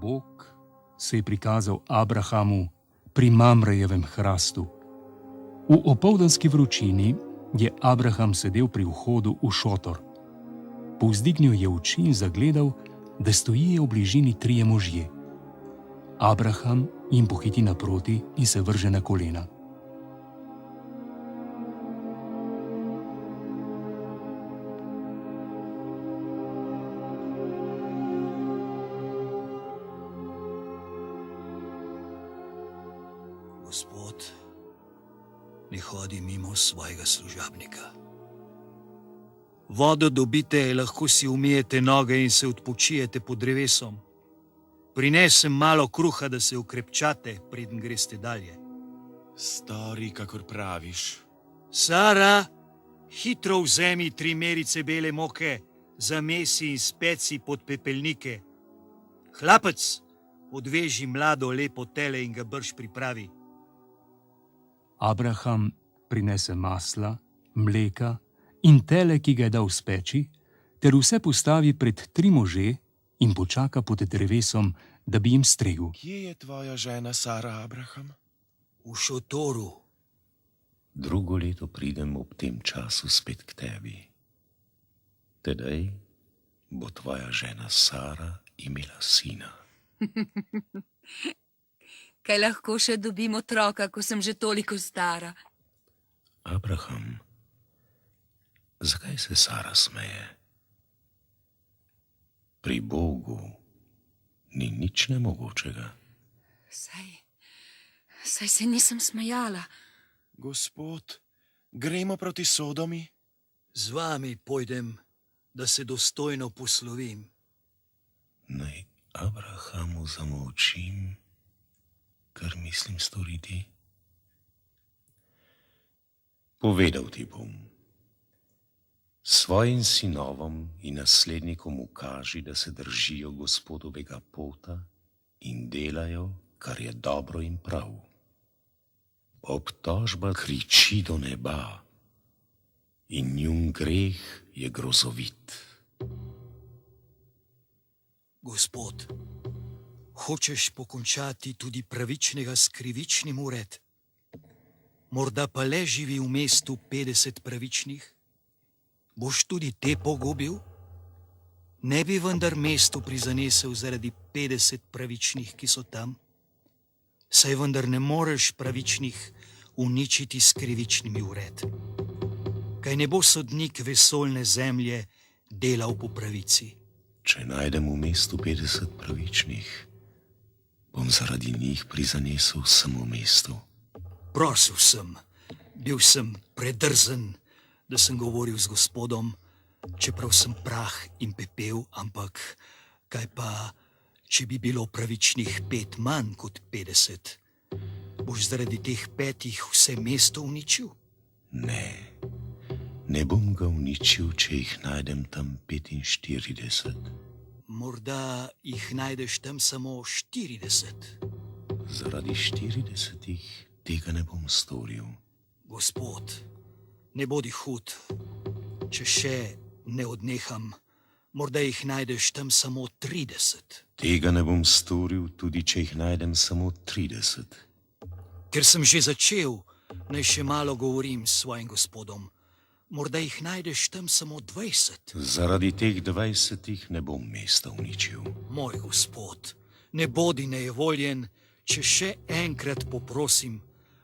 Bog se je prikazal Abrahamu pri Mamrejevem hrastu. V opoldanski vročini je Abraham sedel pri vhodu v šotor. Povzdignil je oči in zagledal, da stojijo v bližini trije možje. Abraham jim pohiti naproti in se vrže na kolena. Gospod, ne hodi mimo svojega služabnika. Vodo dobite, lahko si umijete noge in se odpočijete pod drevesom. Prinesem malo kruha, da se okrepčate, preden greste dalje. Stori, kakor praviš. Sara, hitro vzemi 3 merice bele moke, zamesi in speci pod pepelnike. Hlapec, odveži mlado lepo tele in ga brž pripravi. Abraham prinese masla, mleka in tele, ki ga je dal speči, ter vse postavi pred 3 može in počaka pod drevesom, da bi jim stregel. Kje je tvoja žena Sara, Abraham? V šotoru. Drugo leto pridem ob tem času spet k tebi. Tedaj bo tvoja žena Sara imela sina. Kaj lahko še dobim otroka, ko sem že toliko stara? Abraham, zakaj se Sara smeje? Pri Bogu ni nič nemogočega. Saj se nisem smejala. Gospod, gremo proti Sodomi? Z vami pojdem, da se dostojno poslovim. Naj Abrahamu zamolčim, kar mislim storiti. Povedal ti bom. Svojim sinovom in naslednikom ukaži, da se držijo Gospodovega pota in delajo, kar je dobro in prav. Obtožba kriči do neba in njun greh je grozovit. Gospod, hočeš pokončati tudi pravičnega s krivičnim ured? Morda pa le živi v mestu 50 pravičnih? Boš tudi te pogubil? Ne bi vendar mestu prizanesel zaradi 50 pravičnih, ki so tam? Saj vendar ne moreš pravičnih uničiti s krivičnimi ured. Kaj ne bo sodnik vesoljne zemlje delal po pravici? Če najdem v mestu 50 pravičnih, bom zaradi njih prizanesel vsemu mestu. Prosil sem, bil sem predrzen, da sem govoril z Gospodom, čeprav sem prah in pepel, ampak kaj pa, če bi bilo pravičnih 5 manj kot 50? Boš zaradi teh 5 vse mesto uničil? Ne bom ga uničil, če jih najdem tam 45. Morda jih najdeš tam samo 40. Zaradi 40 tega ne bom storil. Gospod, ne bodi hud, če še ne odneham, morda jih najdeš tam samo 30. Tega ne bom storil, tudi če jih najdem samo 30. Ker sem že začel, naj še malo govorim s svojim Gospodom. Morda jih najdeš tam samo 20. Zaradi teh 20 ne bom mesta uničil. Moj Gospod, ne bodi nejevoljen, če še enkrat poprosim,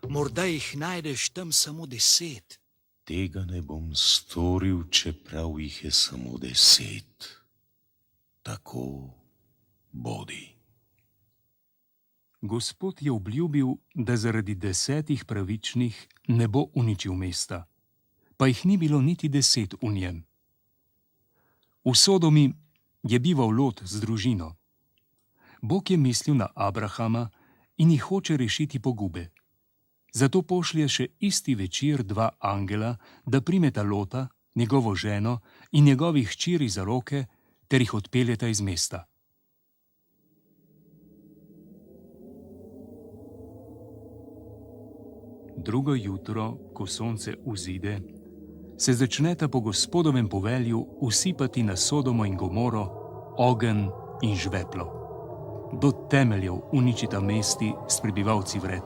morda jih najdeš tam samo 10. Tega ne bom storil, čeprav jih je samo 10. Tako bodi. Gospod je obljubil, da zaradi 10 pravičnih ne bo uničil mesta, pa jih ni bilo niti 10 v njem. V Sodomi je bival Lot z družino. Bog je mislil na Abrahama in jih hoče rešiti pogube. Zato pošlje še isti večer 2 angela, da primeta Lota, njegovo ženo in njegovih hčeri za roke, ter jih odpeljeta iz mesta. Drugo jutro, ko sonce vzide, se začneta po Gospodovem povelju usipati na Sodomo in Gomoro ogenj in žveplo. do temeljev uničita mesti s prebivalci vred,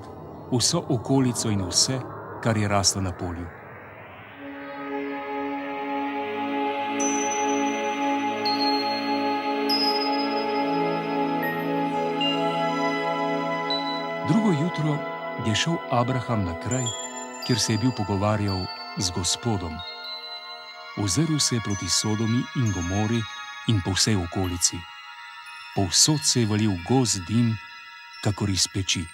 vso okolico in vse, kar je raslo na polju. Drugo jutro je šel Abraham na kraj, kjer se je bil pogovarjal z Gospodom. Ozrl se je proti Sodomi in Gomori in po vsej okolici. Povsod se je valil gost dim, kakor iz peči.